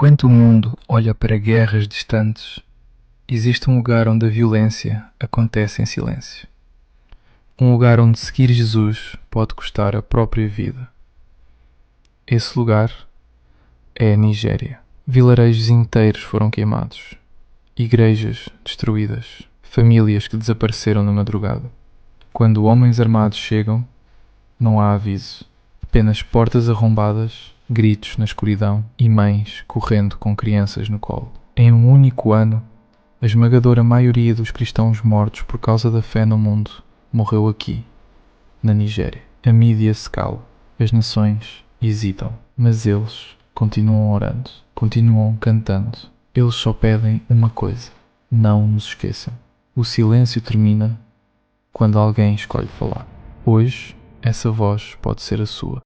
Enquanto o mundo olha para guerras distantes, existe um lugar onde a violência acontece em silêncio. Um lugar onde seguir Jesus pode custar a própria vida. Esse lugar é a Nigéria. Vilarejos inteiros foram queimados, igrejas destruídas, famílias que desapareceram na madrugada. Quando homens armados chegam, não há aviso, apenas portas arrombadas, gritos na escuridão e mães correndo com crianças no colo. Em um único ano, a esmagadora maioria dos cristãos mortos por causa da fé no mundo morreu aqui, na Nigéria. A mídia se cala, as nações hesitam, mas eles continuam orando, continuam cantando. Eles só pedem uma coisa: não nos esqueçam. O silêncio termina quando alguém escolhe falar. Hoje, essa voz pode ser a sua.